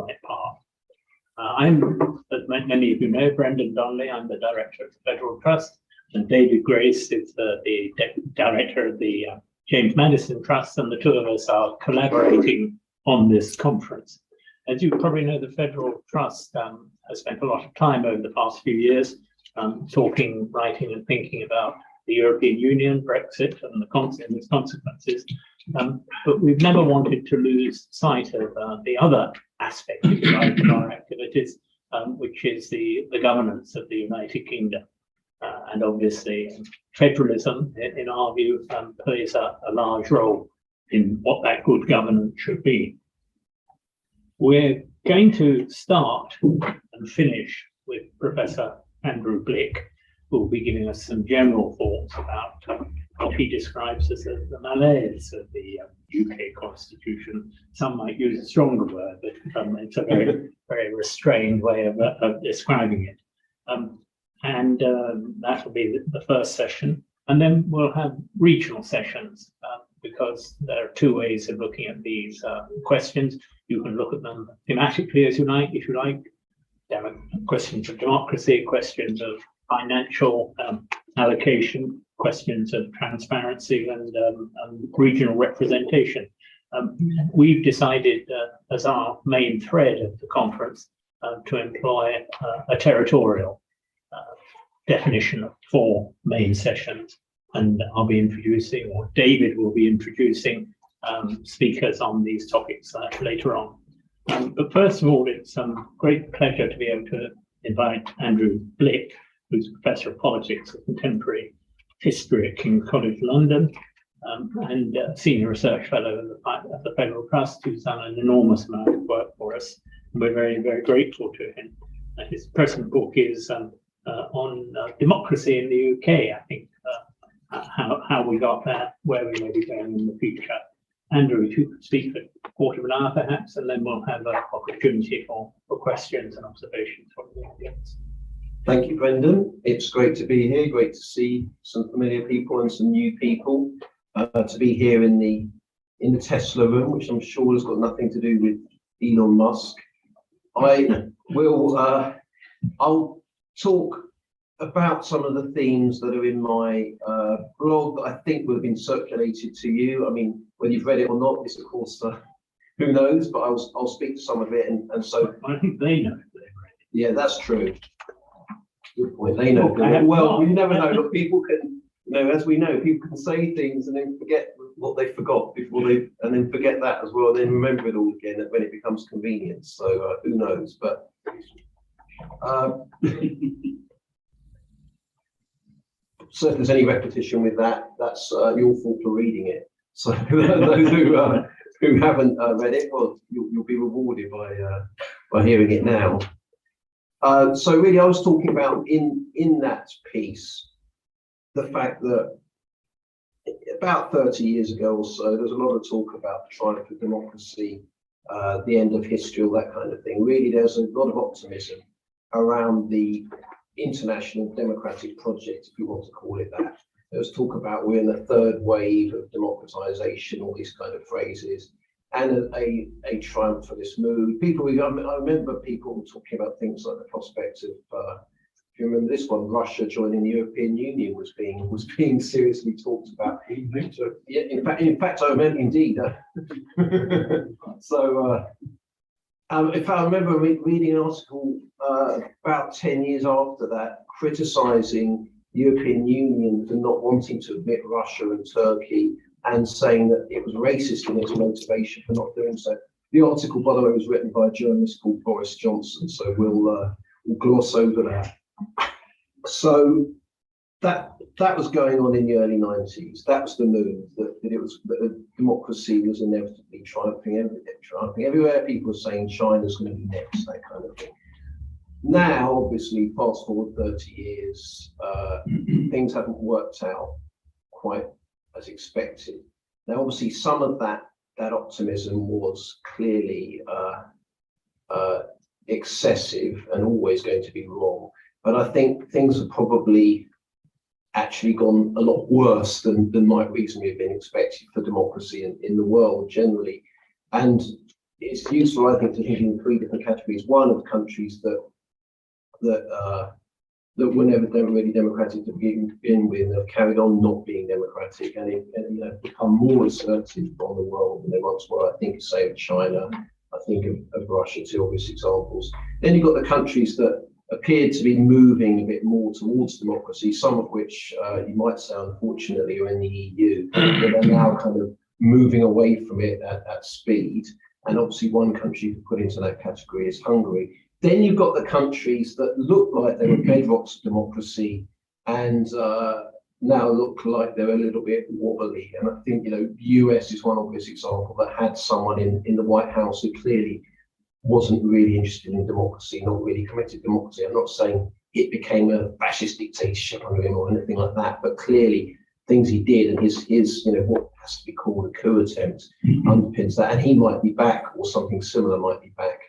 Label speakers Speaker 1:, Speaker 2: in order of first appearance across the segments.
Speaker 1: right path. I'm, as many of you know, Brendan Donnelly. I'm the director of the Federal Trust, and David Grace is the director of the James Madison Trust, and the two of us are collaborating on this conference. As you probably know, the Federal Trust has spent a lot of time over the past few years talking, writing, and thinking about the European Union, Brexit, and its consequences. But we've never wanted to lose sight of the other aspect, if you like, of our activities, which is the governance of the United Kingdom. And obviously, federalism, in our view, plays a large role in what that good governance should be. We're going to start and finish with Professor Andrew Blick, who will be giving us some general thoughts about what he describes as the malaise of the UK Constitution. Some might use a stronger word, but it's a very, very restrained way of describing it. And that will be the first session. And then we'll have regional sessions because there are two ways of looking at these questions. You can look at them thematically as you like, if you like. There are questions of democracy, questions of financial allocation, questions of transparency and regional representation. We've decided as our main thread of the conference to employ a territorial definition of 4 main sessions. And I'll be introducing, or David will be introducing, speakers on these topics later on. But first of all, it's great pleasure to be able to invite Andrew Blick, who's Professor of Politics and Contemporary History at King's College London, and Senior Research Fellow at the Federal Trust, who's done an enormous amount of work for us. And we're very, very grateful to him. His present book is on democracy in the UK, I think, how we got there, where we may be going in the future. Andrew, if you could speak for a quarter of an hour perhaps, and then we'll have an opportunity for questions and observations from the audience.
Speaker 2: Thank you, Brendan. It's great to be here, great to see some familiar people and some new people, to be here in the Tesla room, which I'm sure has got nothing to do with Elon Musk. I'll talk about some of the themes that are in my blog that I think will have been circulated to you. I mean, whether you've read it or not, is of course, who knows, but I'll speak to some of it. And so
Speaker 1: I think they know if they've read it.
Speaker 2: Yeah, that's true. Good point. They know. Well, you never know, but people can, as we know, people can say things and then forget what they forgot and then forget that as well, and then remember it all again when it becomes convenient. So who knows? But so if there's any repetition with that, that's your fault for reading it. So those who haven't read it, well, you'll be rewarded by hearing it now. So really, I was talking about in that piece the fact that about 30 years ago or so, there was a lot of talk about the triumph of democracy, the end of history, all that kind of thing. Really, there's a lot of optimism around the international democratic project, if you want to call it that. There was talk about we're in the third wave of democratization, all these kind of phrases, and a triumph for this move. I remember people talking about things like the prospect of, if you remember this one, Russia joining the European Union was being seriously talked about. Yeah, in fact, I remember indeed. So, if I remember reading an article about 10 years after that, criticising the European Union for not wanting to admit Russia and Turkey, and saying that it was racist in its motivation for not doing so. The article, by the way, was written by a journalist called Boris Johnson, so we'll gloss over that. So that was going on in the early 90s. That was the move, that democracy was inevitably triumphing everywhere. People were saying China's going to be next, that kind of thing. Now, obviously, fast forward 30 years, things haven't worked out quite as expected. Now, obviously, some of that optimism was clearly excessive and always going to be wrong. But I think things have probably actually gone a lot worse than might reasonably have been expected for democracy in the world generally. And it's useful, I think, to think in three different categories. One of countries that were never really democratic to begin with, and have carried on not being democratic, and become more assertive on the world than they once were. I think, say, of China. I think of Russia, two obvious examples. Then you've got the countries that appeared to be moving a bit more towards democracy, some of which you might say, unfortunately, are in the EU, but are now kind of moving away from it at speed. And obviously one country to put into that category is Hungary. Then you've got the countries that look like they were bedrocks of democracy and now look like they're a little bit wobbly. And I think, the US is one obvious example that had someone in the White House who clearly wasn't really interested in democracy, not really committed to democracy. I'm not saying it became a fascist dictatorship under him or anything like that, but clearly things he did and his what has to be called a coup attempt underpins that. And he might be back, or something similar might be back.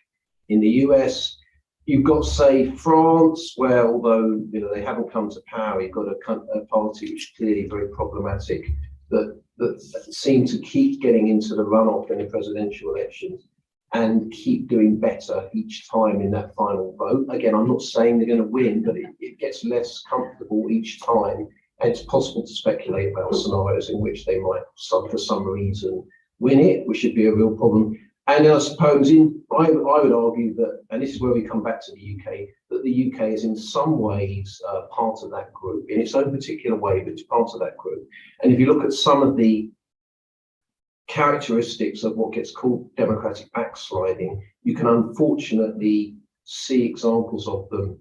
Speaker 2: In the US, you've got, say, France, where although they haven't come to power, you've got a party which is clearly very problematic, that seem to keep getting into the runoff in the presidential elections and keep doing better each time in that final vote. Again, I'm not saying they're going to win, but it gets less comfortable each time. And it's possible to speculate about scenarios in which they might, for some reason, win it, which should be a real problem. And I suppose I would argue that, and this is where we come back to the UK, that the UK is in some ways part of that group, in its own particular way, but it's part of that group. And if you look at some of the characteristics of what gets called democratic backsliding, you can unfortunately see examples of them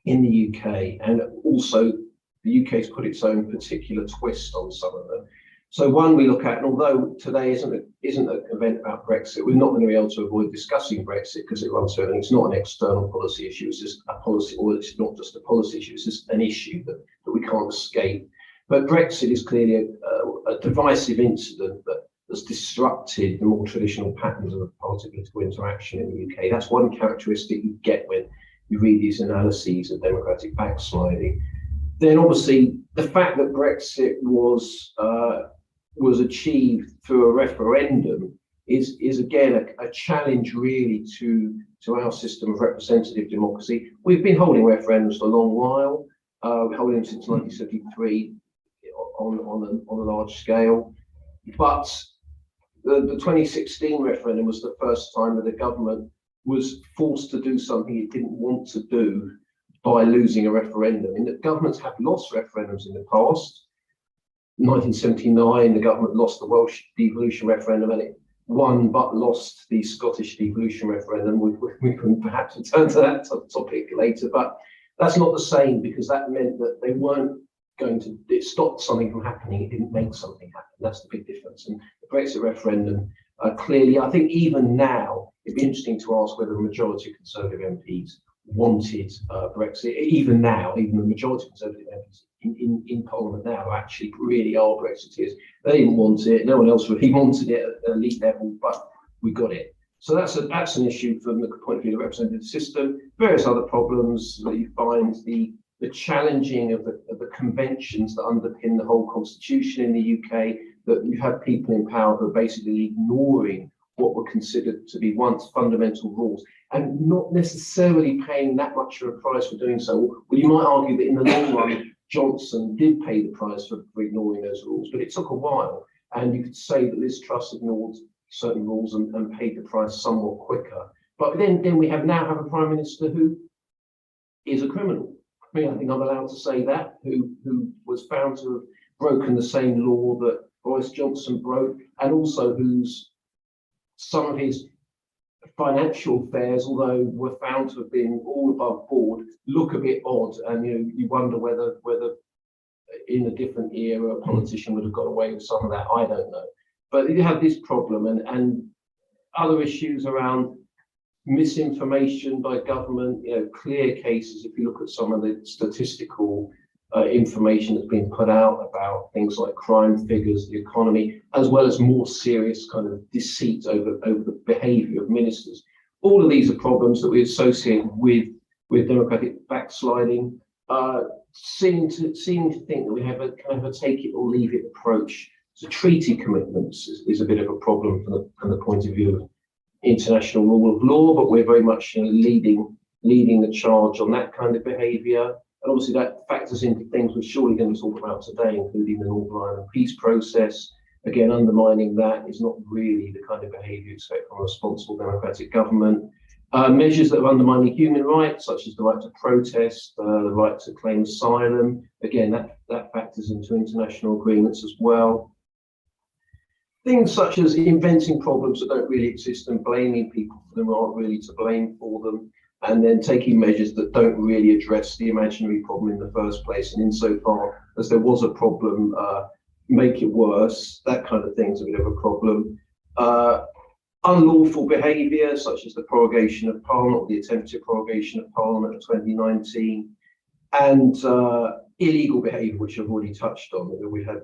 Speaker 2: in the UK, and also the UK has put its own particular twist on some of them. So one we look at, and although today isn't an event about Brexit, we're not going to be able to avoid discussing Brexit because it runs through everything. It's not an external policy issue, it's just a policy, or it's not just a policy issue, it's just an issue that we can't escape. But Brexit is clearly a divisive incident that has disrupted the more traditional patterns of party political interaction in the UK. That's one characteristic you get when you read these analyses of democratic backsliding. Then obviously the fact that Brexit was achieved through a referendum is again a challenge really to our system of representative democracy. We've been holding referendums for a long while, holding them since 1973 on a large scale. But the 2016 referendum was the first time that the government was forced to do something it didn't want to do by losing a referendum. And that governments have lost referendums in the past. In 1979, the government lost the Welsh devolution referendum and it won but lost the Scottish devolution referendum. We can perhaps return to that topic later, but that's not the same, because that meant that they weren't going to, it stopped something from happening, it didn't make something happen. That's the big difference. And the Brexit referendum, clearly, I think even now, it'd be interesting to ask whether a majority of Conservative MPs wanted Brexit. Even now, even the majority of Conservative MPs in Parliament now actually really are Brexiteers. They didn't want it, no one else really wanted it at elite level, but we got it. So that's an issue from the point of view of the representative system. Various other problems that you find, the challenging of the conventions that underpin the whole constitution in the UK, that you have people in power who are basically ignoring what were considered to be once fundamental rules and not necessarily paying that much of a price for doing so. Well, you might argue that in the long run, Johnson did pay the price for ignoring those rules, but it took a while. And you could say that Liz Truss ignored certain rules and paid the price somewhat quicker. But then we now have a Prime Minister who is a criminal. I think I'm allowed to say that, who was found to have broken the same law that Boris Johnson broke, and also some of his financial affairs, although were found to have been all above board, look a bit odd, and you wonder whether in a different era a politician would have got away with some of that. I don't know, but you have this problem and other issues around misinformation by government. Clear cases. If you look at some of the statistical information that's been put out about things like crime figures, the economy, as well as more serious kind of deceit over the behaviour of ministers. All of these are problems that we associate with democratic backsliding. Seem to think that we have a kind of a take it or leave it approach to treaty commitments is a bit of a problem from the point of view international rule of law, but we're very much leading the charge on that kind of behaviour. And obviously that factors into things we're surely going to talk about today, including the Northern Ireland peace process. Again, undermining that is not really the kind of behaviour you expect from a responsible democratic government. Measures that are undermining human rights, such as the right to protest, the right to claim asylum. Again, that factors into international agreements as well. Things such as inventing problems that don't really exist and blaming people for them who aren't really to blame for them, and then taking measures that don't really address the imaginary problem in the first place. And insofar as there was a problem, make it worse. That kind of thing's a bit of a problem. Unlawful behaviour, such as the prorogation of Parliament, or the attempted prorogation of Parliament in 2019, and illegal behaviour, which I've already touched on. We had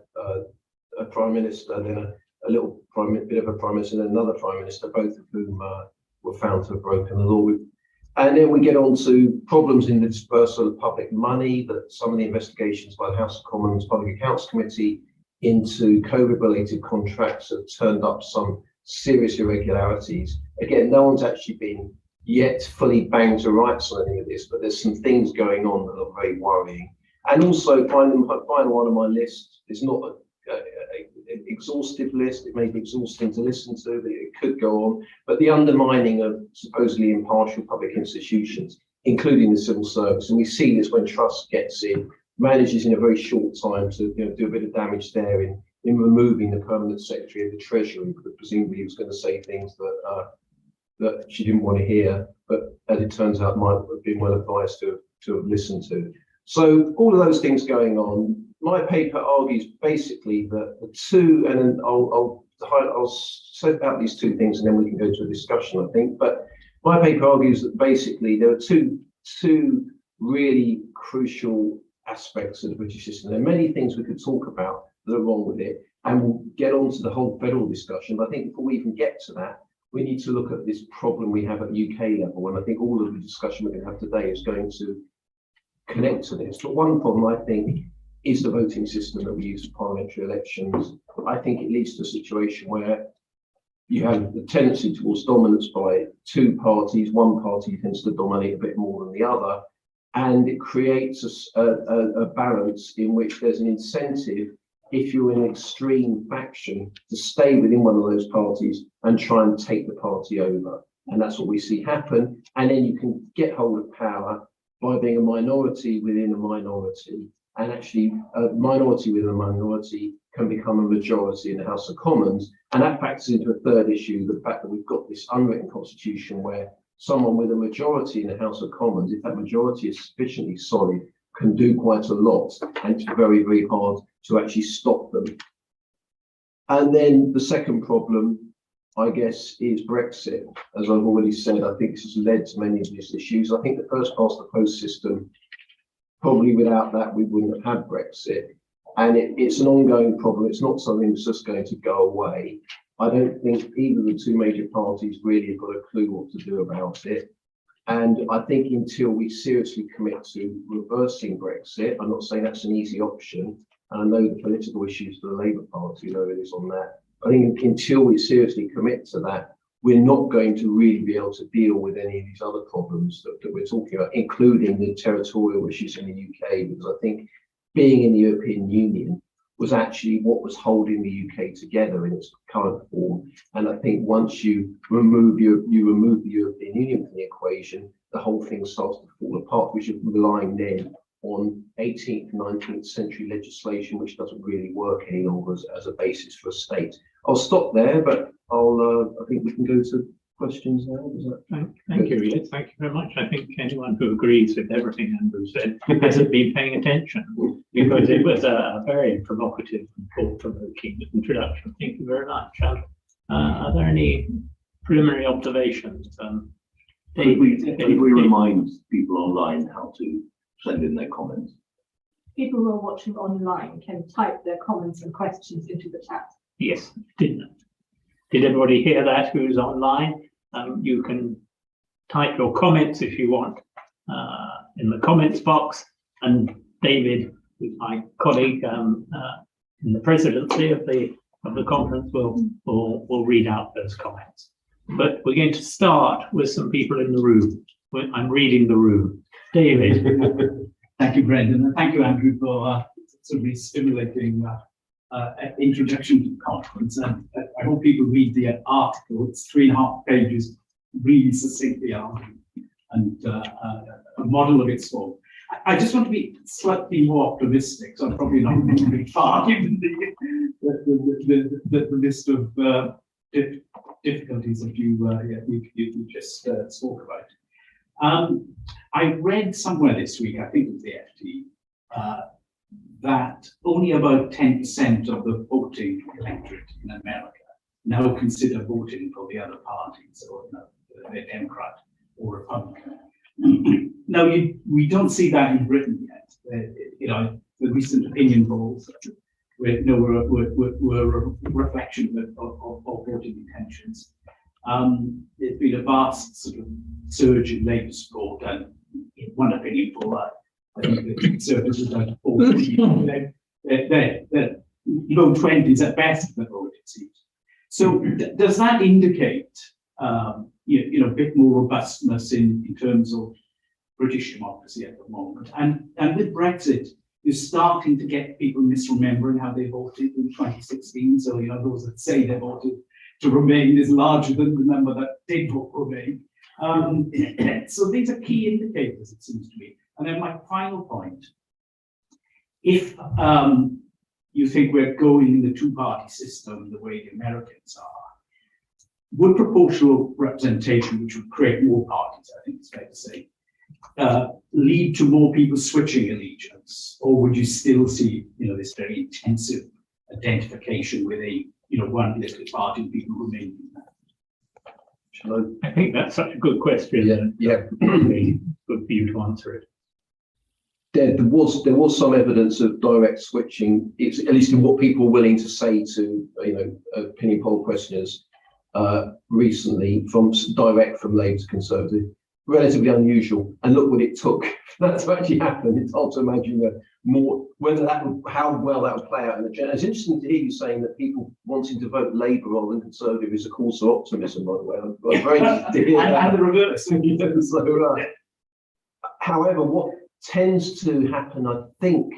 Speaker 2: a Prime Minister, then a little bit of a Prime Minister, and another Prime Minister, both of whom were found to have broken the law. And then we get on to problems in the dispersal of public money, that some of the investigations by the House of Commons Public Accounts Committee into COVID-related contracts have turned up some serious irregularities. Again, no one's actually been yet fully banged to rights on any of this, but there's some things going on that are very worrying. And also, final one on my list is not an exhaustive list. It may be exhausting to listen to, but it could go on. But the undermining of supposedly impartial public institutions, including the civil service, and we see this when Trust gets in, manages in a very short time to do a bit of damage there in removing the permanent secretary of the Treasury, because presumably he was going to say things that she didn't want to hear, but as it turns out, might have been well advised to have listened to. So all of those things going on. My paper argues basically that the two, and then I'll set out these two things, and then we can go to a discussion, I think. But my paper argues that basically there are two really crucial aspects of the British system. There are many things we could talk about that are wrong with it, and we'll get on to the whole federal discussion. But I think before we even get to that, we need to look at this problem we have at UK level. And I think all of the discussion we're going to have today is going to connect to this. But one problem, I think, is the voting system that we use for parliamentary elections. I think it leads to a situation where you have the tendency towards dominance by two parties. One party tends to dominate a bit more than the other, and it creates a balance in which there's an incentive, if you're in an extreme faction, to stay within one of those parties and try and take the party over. And that's what we see happen. And then you can get hold of power by being a minority within a minority. And actually, a minority within a minority can become a majority in the House of Commons. And that factors into a third issue, the fact that we've got this unwritten constitution where someone with a majority in the House of Commons, if that majority is sufficiently solid, can do quite a lot. And it's very, very hard to actually stop them. And then the second problem, I guess, is Brexit. As I've already said, I think this has led to many of these issues. I think the first past the post system, probably without that, we wouldn't have had Brexit. And it's an ongoing problem. It's not something that's just going to go away. I don't think either of the two major parties really have got a clue what to do about it. And I think until we seriously commit to reversing Brexit, I'm not saying that's an easy option. And I know the political issues for the Labour Party, though it is on that. I think until we seriously commit to that, we're not going to really be able to deal with any of these other problems that we're talking about, including the territorial issues in the UK, because I think being in the European Union was actually what was holding the UK together in its current form. And I think once you remove the European Union from the equation, the whole thing starts to fall apart, which is relying then on 18th, 19th century legislation, which doesn't really work any longer as a basis for a state. I'll stop there, but I think we can go to questions now. Is that
Speaker 1: Thank you, Ian. Thank you very much. I think anyone who agrees with everything Andrew said hasn't been paying attention, because it was a very provocative and thought-provoking introduction. Thank you very much. Are there any preliminary observations?
Speaker 3: Could we remind people online how to send in their comments?
Speaker 4: People who are watching online can type their comments and questions into the chat.
Speaker 1: Yes, did everybody hear that who's online? You can type your comments if you want in the comments box, and David, who's my colleague in the presidency of the conference, will read out those comments. but we're going to start with some people in the room. I'm reading the room. David.
Speaker 5: Thank you, Brendan, and thank you, Andrew, for sort of stimulating introduction to the conference. And I hope people read the article. It's 3.5 pages, really succinctly argued, and a model of its form. I just want to be slightly more optimistic, so I'm probably not moving far given the list of difficulties that you just spoke about. I read somewhere this week, I think it was the FT, that only about 10% of the voting electorate in America now consider voting for the other parties, or the Democrat or Republican. Now, we don't see that in Britain yet. The recent opinion polls were a reflection of voting intentions. There's been a vast sort of surge in Labour support, and in one opinion poll, I think the Conservatives are down to 40%. They're low 20s at best for the vote, it seems. So does that indicate a bit more robustness in terms of British democracy at the moment? And with Brexit, you're starting to get people misremembering how they voted in 2016. So those that say they voted to remain is larger than the number that did vote remain. So these are key indicators, it seems to me. And then my final point, if you think we're going in the two-party system the way the Americans are, would proportional representation, which would create more parties, I think it's fair to say, lead to more people switching allegiance, or would you still see, this very intensive identification with a, one political party and people remaining in that?
Speaker 1: I think that's such a good question.
Speaker 2: Yeah.
Speaker 1: Really good for you to answer it.
Speaker 2: There was some evidence of direct switching, it's, at least in what people were willing to say to opinion poll questioners recently, from Labour to Conservative. Relatively unusual, and look what it took for that to actually happen. It's hard to imagine how well that would play out in the general. It's interesting to hear you saying that people wanting to vote Labour rather than Conservative is a cause of optimism, by the way. I'm very interested to hear that.
Speaker 5: And the reverse.
Speaker 2: So, however, what tends to happen, I think,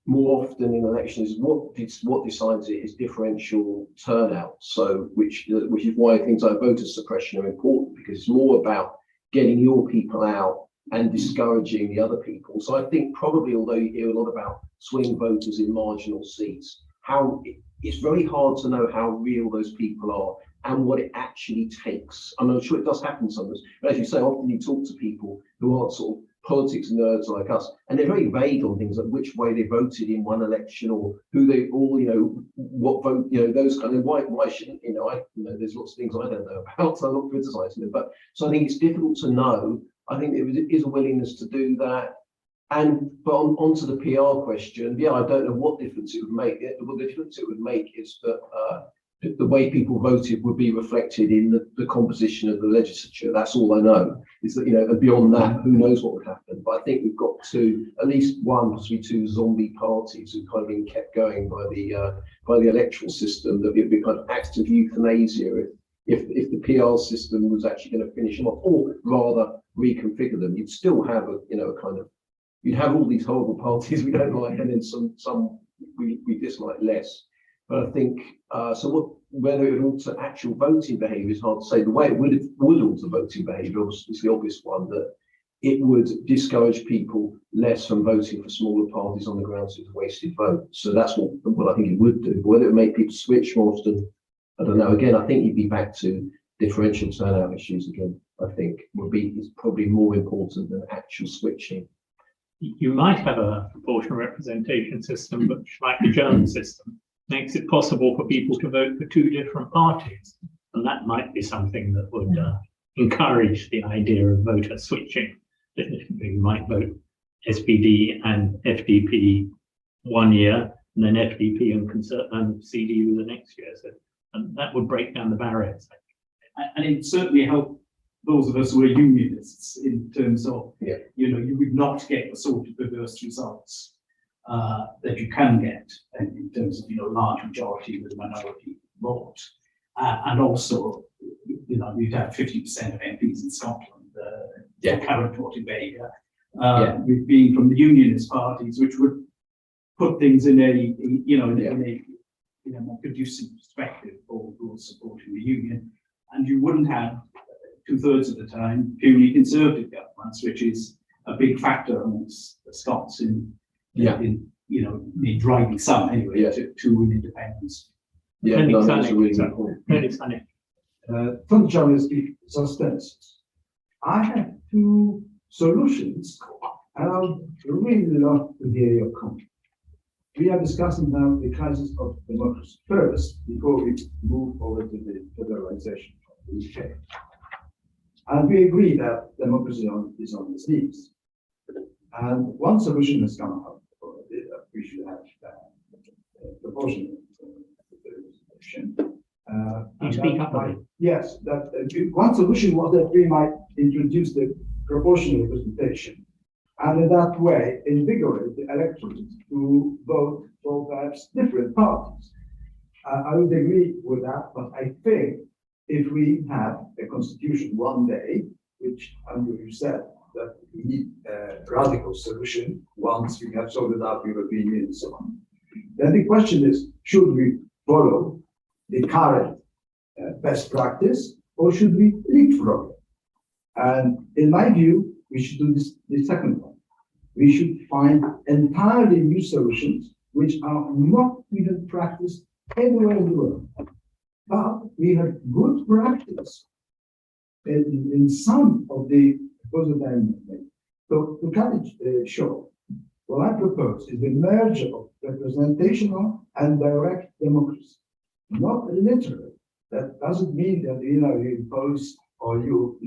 Speaker 2: more often in elections, what decides it is differential turnout. So, which is why things like voter suppression are important, because it's more about getting your people out and discouraging the other people. So I think probably, although you hear a lot about swing voters in marginal seats, it's very hard to know how real those people are and what it actually takes. I'm sure it does happen sometimes, but as you say, often you talk to people who aren't sort of politics nerds like us, and they're very vague on things like which way they voted in one election, or who they all, what vote, those kind of, why shouldn't, there's lots of things I don't know about, so I'm not criticizing them. But so I think it's difficult to know. I think there is a willingness to do that. But onto the PR question, I don't know what difference it would make. Well, the difference it would make is that the way people voted would be reflected in the composition of the legislature. That's all I know. Is that, and beyond that, who knows what would happen. But I think we've got at least one, possibly two zombie parties who've kind of been kept going by the electoral system, that it would be kind of active euthanasia if the PR system was actually going to finish them off, or rather reconfigure them. You'd still have you'd have all these horrible parties we don't like, and then some we dislike less. But I think whether it would alter actual voting behaviour is hard to say. The way it would alter voting behaviour is the obvious one, that it would discourage people less from voting for smaller parties on the grounds of wasted vote. So that's what I think it would do. But whether it would make people switch more often, I don't know. Again, I think you'd be back to differential turnout issues again. I think is probably more important than actual switching.
Speaker 1: You might have a proportional representation system, but like the German system, makes it possible for people to vote for two different parties. And that might be something that would encourage the idea of voter switching. You might vote SPD and FDP one year, and then FDP and CDU the next year. So, and that would break down the barriers.
Speaker 5: And it certainly help those of us who are unionists in terms of, you would not get the sort of perverse results that you can get in terms of, large majority with minority vote. And also, you know, you'd have 50% of MPs in Scotland, current voting behaviour, with being from the unionist parties, which would put things in a more conducive perspective for those supporting the union. And you wouldn't have 2/3 of the time purely Conservative governments, which is a big factor amongst the Scots in driving some anyway to an independence.
Speaker 2: Yeah,
Speaker 1: Really
Speaker 2: no,
Speaker 1: funny,
Speaker 2: that's a really
Speaker 1: sorry.
Speaker 2: good point.
Speaker 1: Really funny.
Speaker 6: From journalistic substances. I have two solutions, and I would really love to hear your comment. We are discussing now the crisis of democracy first, before we move over to the federalization of the UK. And we agree that democracy is on its knees. And one solution has come up already, that we should have proportional representation.
Speaker 1: You speak up a bit.
Speaker 6: Yes, that one solution was that we might introduce the proportional representation, and in that way invigorate the electorate to vote for perhaps different parties. I would agree with that, but I think if we have a constitution one day, which Andrew, you said that we need a radical solution once we have sorted out European Union and so on, then the question is, should we follow the current best practice, or should we leapfrog it? And in my view, we should do the second one. We should find entirely new solutions which are not even practiced anywhere in the world. But we have good practice in some of the proposals I made. So to cut it short, what I propose is the merger of representational and direct democracy, not literal. That doesn't mean that you impose or you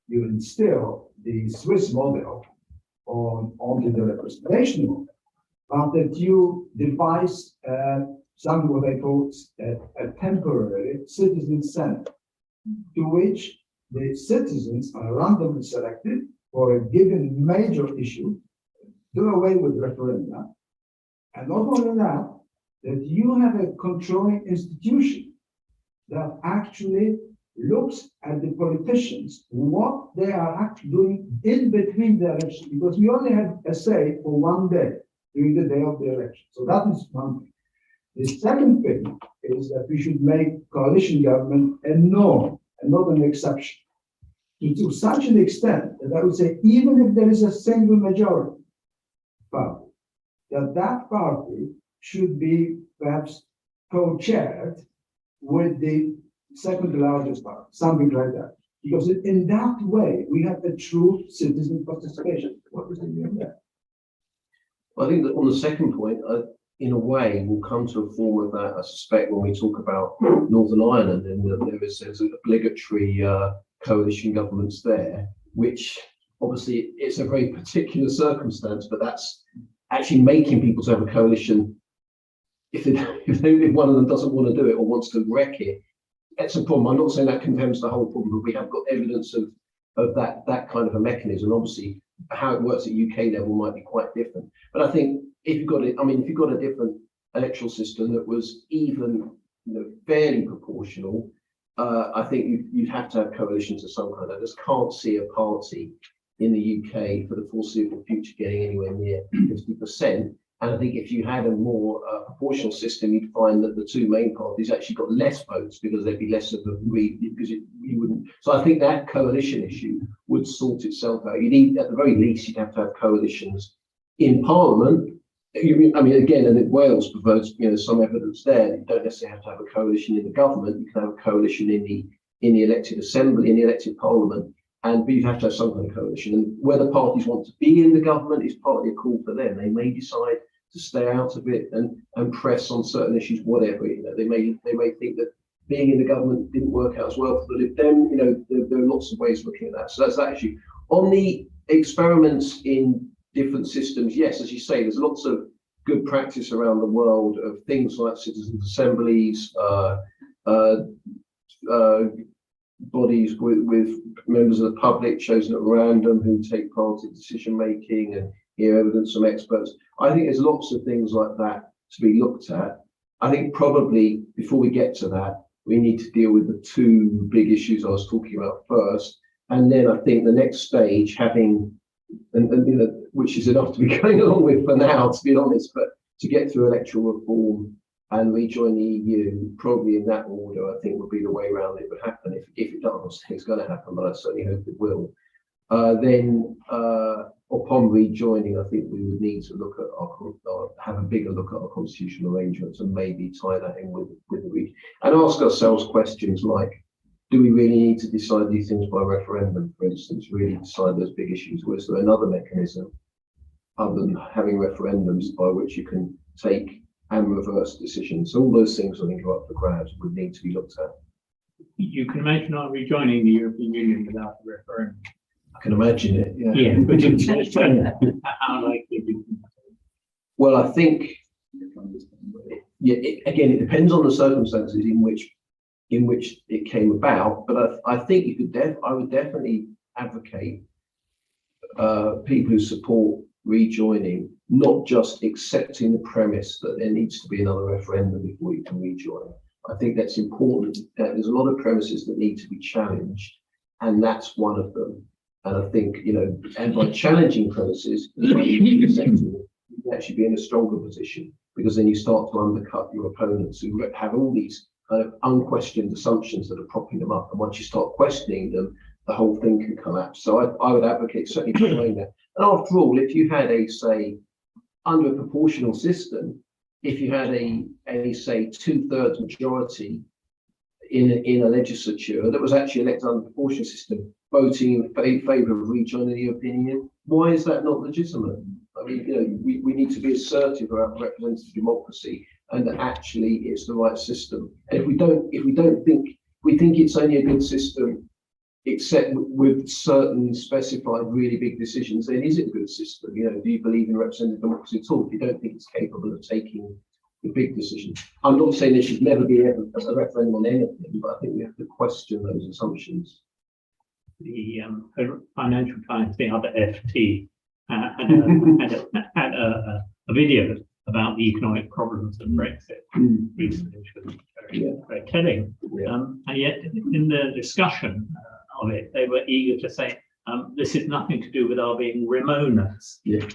Speaker 6: instill the Swiss model onto the representation model, but that you devise some what I call a temporary citizen senate, to which the citizens are randomly selected for a given major issue, do away with referenda, and not only that, that you have a controlling institution that actually looks at the politicians, what they are actually doing in between the elections, because we only have a say for one day during the day of the election. So that is one thing. The second thing is that we should make coalition government a norm and not an exception. To such an extent that I would say, even if there is a single majority party, that party should be perhaps co-chaired with the second largest party, something like that. Because in that way, we have a true citizen participation. What was the meaning of that?
Speaker 2: I think that on the second point, in a way, we'll come to a form of that, I suspect, when we talk about Northern Ireland, and there's obligatory coalition governments there, which obviously it's a very particular circumstance, but that's actually making people to have a coalition. If one of them doesn't want to do it or wants to wreck it, it's a problem. I'm not saying that condemns the whole problem, but we have got evidence of that kind of a mechanism. Obviously, how it works at UK level might be quite different. But I think if you've got a different electoral system that was even, fairly proportional, I think you'd have to have coalitions of some kind. I just can't see a party in the UK for the foreseeable future getting anywhere near 50%. And I think if you had a more proportional system, you'd find that the two main parties actually got less votes because there'd be less of a you wouldn't. So I think that coalition issue would sort itself out. You need, at the very least, you'd have to have coalitions in Parliament. Again, and Wales provides, some evidence there. You don't necessarily have to have a coalition in the government. You can have a coalition in the elected assembly, in the elected Parliament. But you have to have some kind of coalition. And whether parties want to be in the government is partly a call for them. They may decide to stay out of it and press on certain issues, whatever. They may think that being in the government didn't work out as well for the Lib Dem. There are lots of ways of looking at that. So that's that issue. On the experiments in different systems, yes, as you say, there's lots of good practice around the world of things like citizens' assemblies, bodies with members of the public chosen at random who take part in decision making and hear evidence from experts. I think there's lots of things like that to be looked at. I think probably before we get to that, we need to deal with the two big issues I was talking about first. And then I think the next stage, having, and you know, which is enough to be going along with for now, to be honest, but to get through electoral reform and rejoin the EU, probably in that order, I think would be the way around it would happen. If it does, it's going to happen, but I certainly hope it will. Then upon rejoining, I think we would need to look at have a bigger look at our constitutional arrangements and maybe tie that in with the region and ask ourselves questions like, do we really need to decide these things by referendum, for instance, really decide those big issues? Or is there another mechanism other than having referendums by which you can take and reverse decisions? All those things I think are up for grabs, would need to be looked at.
Speaker 1: You can imagine not rejoining the European Union without a referendum.
Speaker 2: I can imagine it. Yeah.
Speaker 1: Yeah, but it's how likely do you think?
Speaker 2: Well, I think, yeah, again, it depends on the circumstances in which it came about. But I think you could I would definitely advocate people who support rejoining, not just accepting the premise that there needs to be another referendum before you can rejoin. I think that's important. There's a lot of premises that need to be challenged, and that's one of them. And I think, you know, and by challenging premises, you can actually be in a stronger position, because then you start to undercut your opponents who have all these kind of unquestioned assumptions that are propping them up. And once you start questioning them, the whole thing can collapse. So I would advocate certainly doing that. And after all, if you had say, under a proportional system, if you had a say 2/3 majority in a legislature that was actually elected under a proportional system, voting in favour of rejoining the European Union, why is that not legitimate? I mean, you know, we need to be assertive about representative democracy, and that actually it's the right system. And if we think it's only a good system, except with certain specified really big decisions, then is it a good system? You know, do you believe in representative democracy at all if you don't think it's capable of taking the big decisions? I'm not saying there should never be a referendum on anything, but I think we have to question those assumptions.
Speaker 1: The Financial Times, the other FT, had a video about the economic problems of Brexit recently, which was very telling.
Speaker 2: Yeah.
Speaker 1: And yet, in the discussion of it, they were eager to say, this is nothing to do with our being Remoaners.
Speaker 2: Yeah.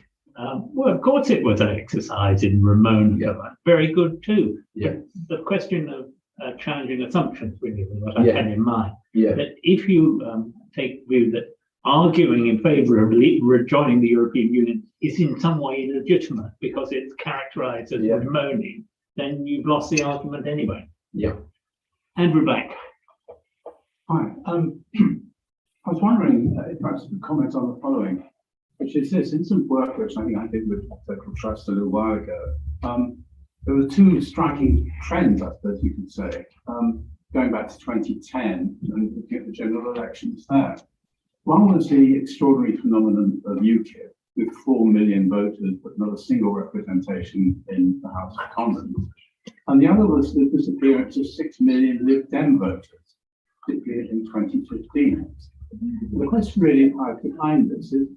Speaker 1: Well, of course it was an exercise in Ramona, very good too.
Speaker 2: Yeah.
Speaker 1: The question of challenging assumptions really was what I had in mind.
Speaker 2: Yeah.
Speaker 1: That if you take the view that arguing in favour of rejoining the European Union is in some way illegitimate because it's characterised as Ramoning, then you've lost the argument anyway.
Speaker 2: Yeah.
Speaker 1: Andrew Black.
Speaker 7: Hi. I was wondering if perhaps you could comment on the following, which is this: in some work which I think I did with Federal Trust a little while ago, there were two striking trends, I suppose you could say, going back to 2010 and looking at the general elections there. One was the extraordinary phenomenon of UKIP, with 4 million voters, but not a single representation in the House of Commons. And the other was the disappearance of 6 million Lib Dem voters, particularly in 2015. The question really behind this is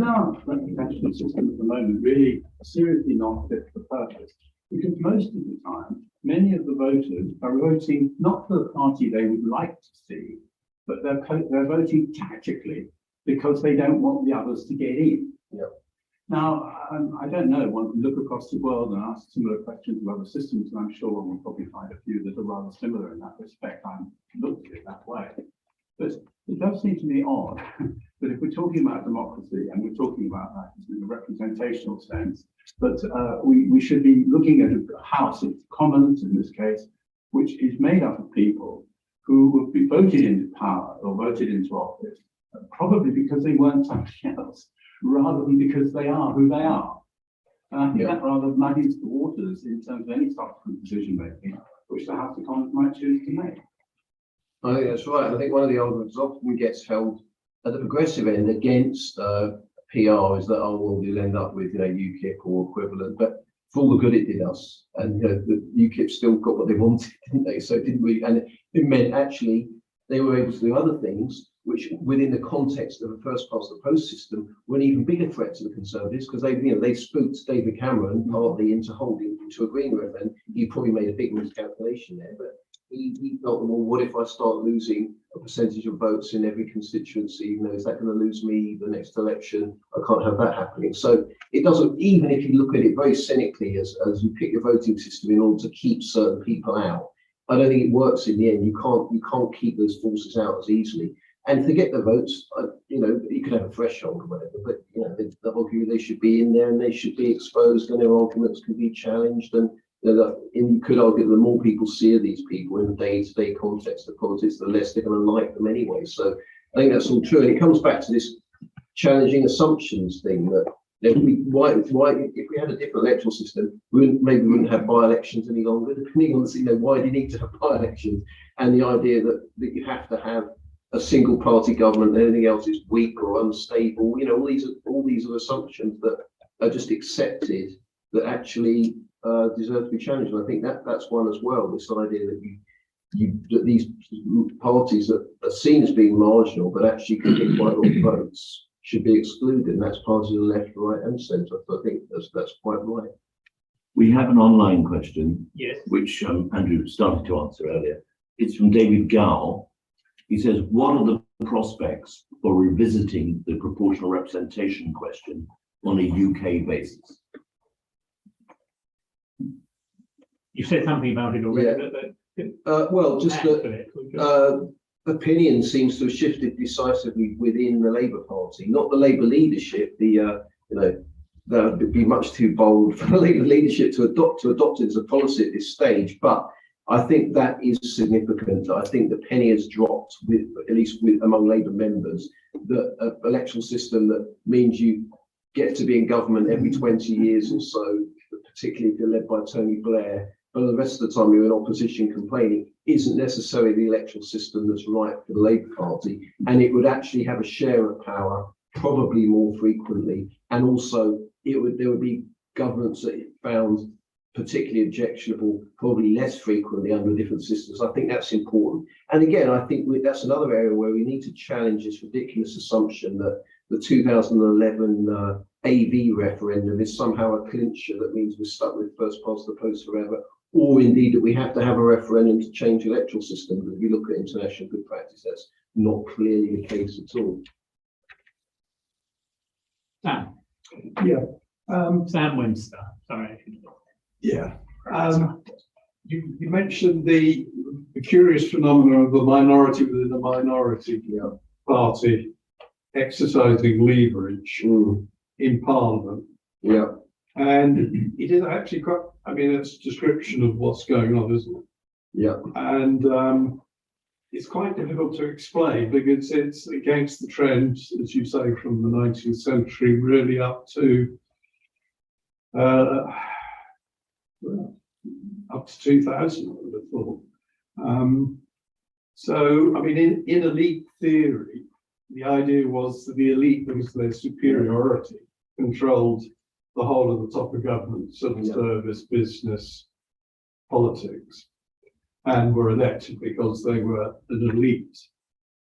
Speaker 7: our representative system at the moment really seriously not fit for purpose? Because most of the time, many of the voters are voting not for the party they would like to see, but they're voting tactically because they don't want the others to get in.
Speaker 2: Yeah.
Speaker 7: Now, I don't know, one can look across the world and ask similar questions of other systems, and I'm sure one will probably find a few that are rather similar in that respect. I'm looked at it that way. But it does seem to me odd that if we're talking about democracy and we're talking about that in a representational sense, that we should be looking at a House of Commons in this case, which is made up of people who would be voted into power or voted into office, probably because they weren't something else, rather than because they are who they are. And I think that rather muddies the waters in terms of any subsequent decision making, which the House of Commons might choose to make.
Speaker 2: I think that's right. I think one of the arguments often gets held at the progressive end against PR is that, oh, well, we'll end up with, UKIP or equivalent, but for all the good it did us, and the UKIP still got what they wanted, didn't they? So didn't we? And it meant actually they were able to do other things, which within the context of a first past the post system were an even bigger threat to the Conservatives, because they spooked David Cameron partly into holding to agreeing with them. He probably made a big miscalculation there, but he felt, well, what if I start losing a percentage of votes in every constituency? You know, is that going to lose me the next election? I can't have that happening. So it doesn't, even if you look at it very cynically as you pick your voting system in order to keep certain people out, I don't think it works in the end. You can't keep those forces out as easily. And to get the votes, you know, you could have a threshold or whatever, but you know, the argument they should be in there and they should be exposed and their arguments can be challenged. And you could argue that the more people see these people in the day-to-day context of politics, the less they're going to like them anyway. So I think that's all true. And it comes back to this challenging assumptions thing that if we had a different electoral system, we wouldn't have by-elections any longer, depending on, you know, why do you need to have by-elections? And the idea that you have to have a single party government and anything else is weak or unstable, you know, all these are assumptions that are just accepted that actually deserve to be challenged. And I think that's one as well, this idea that these parties that are seen as being marginal but actually can get quite a lot of votes should be excluded, and that's parties on the left, right and centre. So I think that's quite right.
Speaker 3: We have an online question,
Speaker 1: Yes.
Speaker 3: which Andrew started to answer earlier. It's from David Gow. He says, what are the prospects for revisiting the proportional representation question on a UK basis?
Speaker 1: You said something about it already.
Speaker 2: Well, just that opinion seems to have shifted decisively within the Labour Party, not the Labour leadership. You know, that would be much too bold for the Labour leadership to adopt it as a policy at this stage. But I think that is significant. I think the penny has dropped, at least among Labour members, the electoral system that means you get to be in government every 20 years or so, particularly if you're led by Tony Blair, but the rest of the time you're in opposition complaining, isn't necessarily the electoral system that's right for the Labour Party. And it would actually have a share of power, probably more frequently. And also there would be governments that it found particularly objectionable, probably less frequently under different systems. I think that's important. And again, I think that's another area where we need to challenge this ridiculous assumption that the 2011 AV referendum is somehow a clincher that means we're stuck with first past the post forever, or indeed that we have to have a referendum to change the electoral system. But if you look at international good practice, that's not clearly the case at all.
Speaker 1: Sam.
Speaker 6: Yeah.
Speaker 1: Sam Winster. Sorry.
Speaker 8: Yeah. You mentioned the curious phenomenon of the minority within the minority party exercising leverage in Parliament.
Speaker 2: Yeah.
Speaker 8: And it is actually quite, I mean, it's a description of what's going on, isn't it?
Speaker 2: Yeah.
Speaker 8: And it's quite difficult to explain because it's against the trend, as you say, from the 19th century, really up to 2000, I would have thought. So, I mean, in elite theory, the idea was that the elite, because of their superiority, controlled the whole of the top of government, civil service, business, politics, and were elected because they were an elite.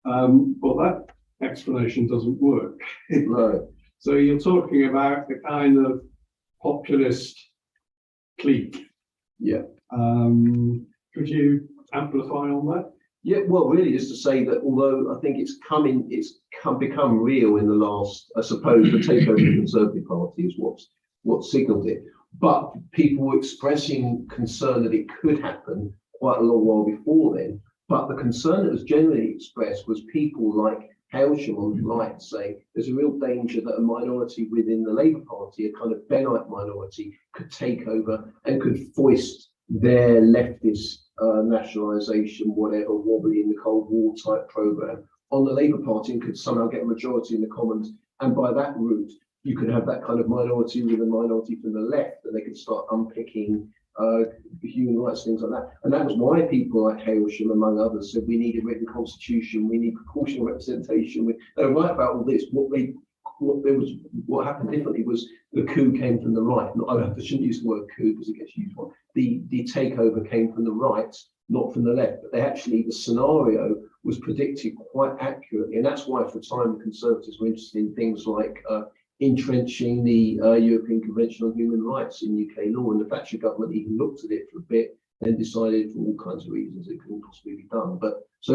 Speaker 8: Well, that explanation doesn't work.
Speaker 2: Right.
Speaker 8: So you're talking about the kind of populist clique.
Speaker 2: Yeah.
Speaker 8: Could you amplify on that?
Speaker 2: Yeah, well, really, just to say that although I think it's become real in the last, I suppose, the takeover of the Conservative Party is what signalled it. But people were expressing concern that it could happen quite a long while before then. But the concern that was generally expressed was people like Hailsham on the right saying there's a real danger that a minority within the Labour Party, a kind of Bennite minority, could take over and could foist their leftist nationalisation, whatever, wobbly in the Cold War type programme on the Labour Party and could somehow get a majority in the Commons. And by that route, you could have that kind of minority with a minority from the left, and they could start unpicking human rights, things like that. And that was why people like Hailsham, among others, said we need a written constitution, we need proportional representation. They were right about all this. What happened differently was the coup came from the right. I shouldn't use the word coup because it gets used wrong. The takeover came from the right, not from the left. But the scenario was predicted quite accurately. And that's why, for a time, Conservatives were interested in things like entrenching the European Convention on Human Rights in UK law. And the Thatcher government even looked at it for a bit and decided, for all kinds of reasons, it couldn't possibly be done. But so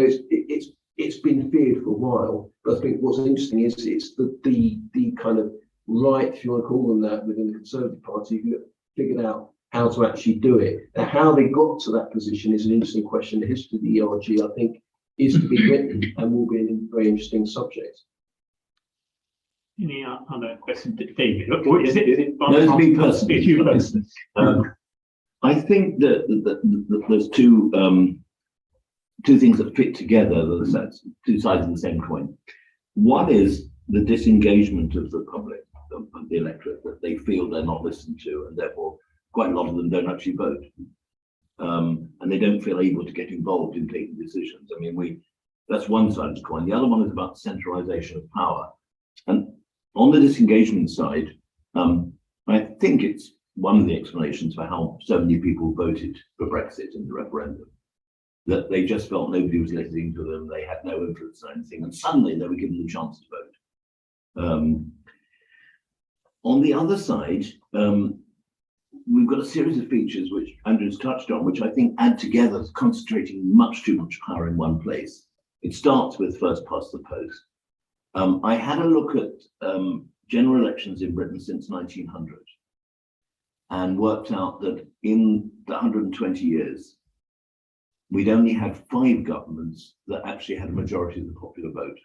Speaker 2: it's been feared for a while. But I think what's interesting is it's the kind of right, if you want to call them that, within the Conservative Party, who figured out how to actually do it. Now, how they got to that position is an interesting question. The history of the ERG, I think, is to be written and will be a very interesting subject.
Speaker 1: Any other questions, David? Or is it?
Speaker 3: No, it's me personally.
Speaker 1: It's you personally.
Speaker 3: I think that there's two things that fit together, two sides of the same coin. One is the disengagement of the public, of the electorate, that they feel they're not listened to, and therefore quite a lot of them don't actually vote. And they don't feel able to get involved in taking decisions. I mean, that's one side of the coin. The other one is about centralization of power. And on the disengagement side, I think it's one of the explanations for how so many people voted for Brexit in the referendum, that they just felt nobody was listening to them, they had no influence on anything, and suddenly they were given the chance to vote. On the other side, we've got a series of features which Andrew's touched on, which I think add together, concentrating much too much power in one place. It starts with first past the post. I had a look at general elections in Britain since 1900 and worked out that in the 120 years, we'd only had 5 governments that actually had a majority of the popular vote.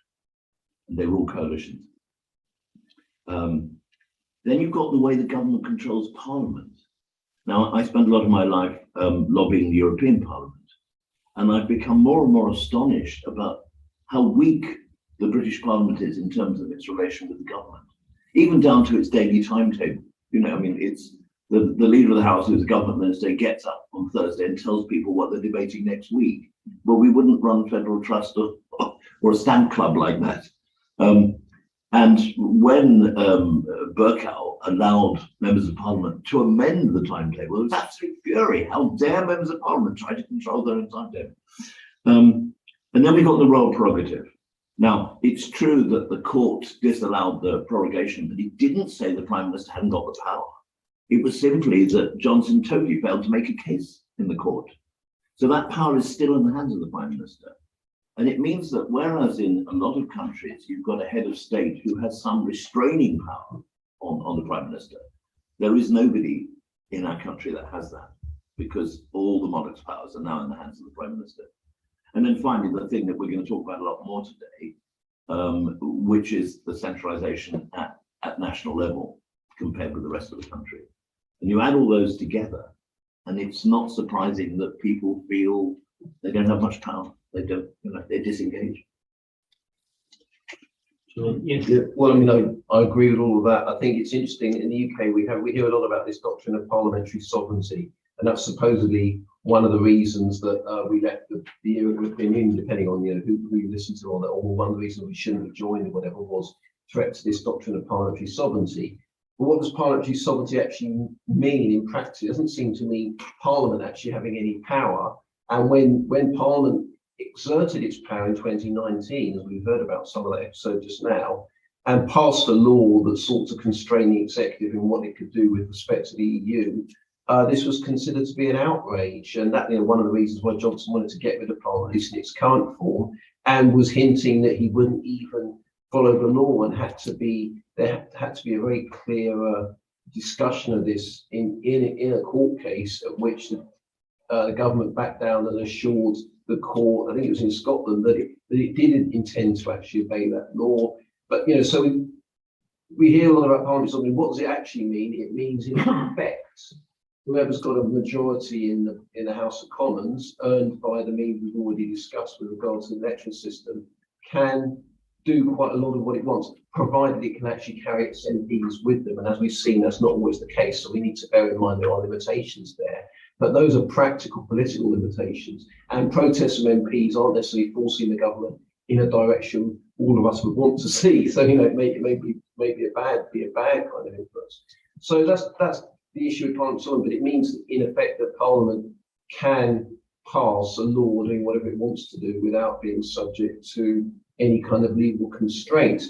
Speaker 3: And they were all coalitions. Then you've got the way the government controls Parliament. Now, I spent a lot of my life lobbying the European Parliament, and I've become more and more astonished about how weak the British Parliament is in terms of its relation with the government, even down to its daily timetable. You know, I mean, it's the leader of the House, who's a government minister, gets up on Thursday and tells people what they're debating next week. Well, we wouldn't run Federal Trust or a stamp club like that. And when Burkow allowed members of Parliament to amend the timetable, it was absolute fury. How dare members of Parliament try to control their own timetable? And then we got the royal prerogative. Now, it's true that the court disallowed the prorogation, but it didn't say the Prime Minister hadn't got the power. It was simply that Johnson totally failed to make a case in the court. So that power is still in the hands of the Prime Minister. And it means that whereas in a lot of countries, you've got a head of state who has some restraining power on the Prime Minister, there is nobody in our country that has that, because all the monarch's powers are now in the hands of the Prime Minister. And then finally, the thing that we're going to talk about a lot more today, which is the centralization at national level compared with the rest of the country. And you add all those together, and it's not surprising that people feel they don't have much power. They don't, they disengage.
Speaker 2: Yeah, well, I mean, I agree with all of that. I think it's interesting in the UK, we hear a lot about this doctrine of parliamentary sovereignty, and that's supposedly one of the reasons that we left the European Union, depending on who you listen to, or one of the reasons we shouldn't have joined, or whatever was threat to this doctrine of parliamentary sovereignty. But what does parliamentary sovereignty actually mean in practice? It doesn't seem to mean Parliament actually having any power. And when Parliament exerted its power in 2019, as we've heard about some of that episode just now, and passed a law that sought to constrain the executive in what it could do with respect to the EU, this was considered to be an outrage. And that, one of the reasons why Johnson wanted to get rid of Parliament, at least in its current form, and was hinting that he wouldn't even follow the law, and there had to be a very clear discussion of this in a court case at which the government backed down and assured the court, I think it was in Scotland, that it didn't intend to actually obey that law. But so we hear a lot about parliament sovereignty. What does it actually mean? It means, in effect, whoever's got a majority in the House of Commons, earned by the means we've already discussed with regard to the election system, can do quite a lot of what it wants, provided it can actually carry its MPs with them. And as we've seen, that's not always the case. So we need to bear in mind there are limitations there. But those are practical political limitations. And protests from MPs aren't necessarily forcing the government in a direction all of us would want to see. So it may be a bad kind of influence. So that's the issue with parliament sovereignty. But it means in effect that Parliament can pass a law doing whatever it wants to do without being subject to any kind of legal constraint.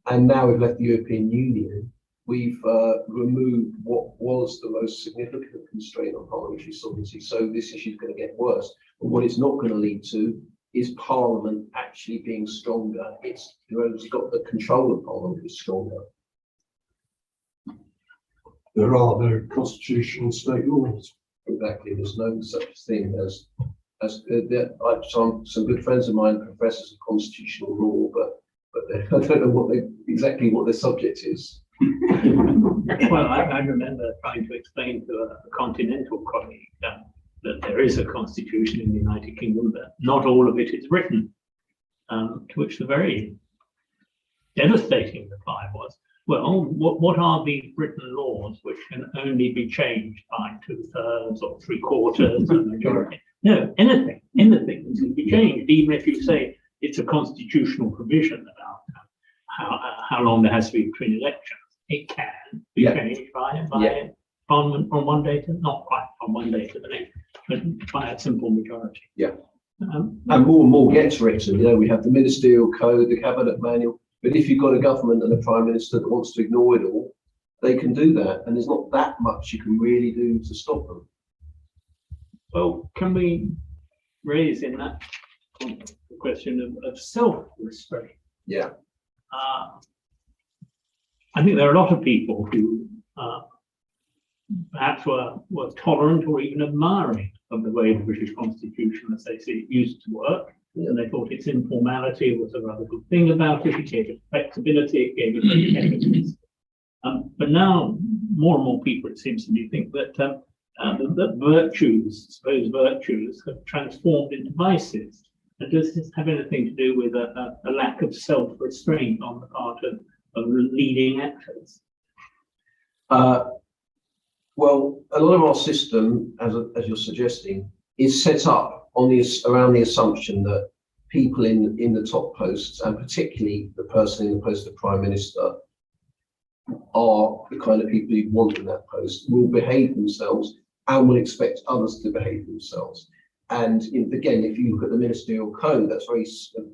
Speaker 2: And now we've left the European Union, we've removed what was the most significant constraint on parliamentary sovereignty. So this issue is going to get worse. But what it's not going to lead to is Parliament actually being stronger. It's whoever's got the control of Parliament is stronger.
Speaker 8: There are no constitutional state laws.
Speaker 2: Exactly. There's no such thing as some good friends of mine, professors of constitutional law, but I don't know exactly what their subject is.
Speaker 1: Well, I remember trying to explain to a continental colleague that there is a constitution in the United Kingdom, but not all of it is written. To which the very devastating reply was, well, what are these written laws which can only be changed by 2/3 or 3/4 of majority? No, anything can be changed, even if you say it's a constitutional provision about how long there has to be between elections. It can be changed by Parliament from one day to, not quite from one day to the next, but by a simple majority.
Speaker 2: Yeah. And more gets written. You know, we have the ministerial code, the cabinet manual. But if you've got a government and a prime minister that wants to ignore it all, they can do that. And there's not that much you can really do to stop them.
Speaker 1: Well, can we raise in that context the question of self-restraint?
Speaker 2: Yeah.
Speaker 1: I think there are a lot of people who perhaps were tolerant or even admiring of the way the British Constitution, as they say, it used to work. And they thought its informality was a rather good thing about it. It gave it flexibility, it gave it independence. But now more and more people, it seems to me, think that that virtues, supposed virtues, have transformed into vices. And does this have anything to do with a lack of self-restraint on the part of leading actors?
Speaker 2: Well, a lot of our system, as you're suggesting, is set up on around the assumption that people in the top posts, and particularly the person in the post of Prime Minister, are the kind of people you want in that post, will behave themselves and will expect others to behave themselves. And again, if you look at the ministerial code, that's very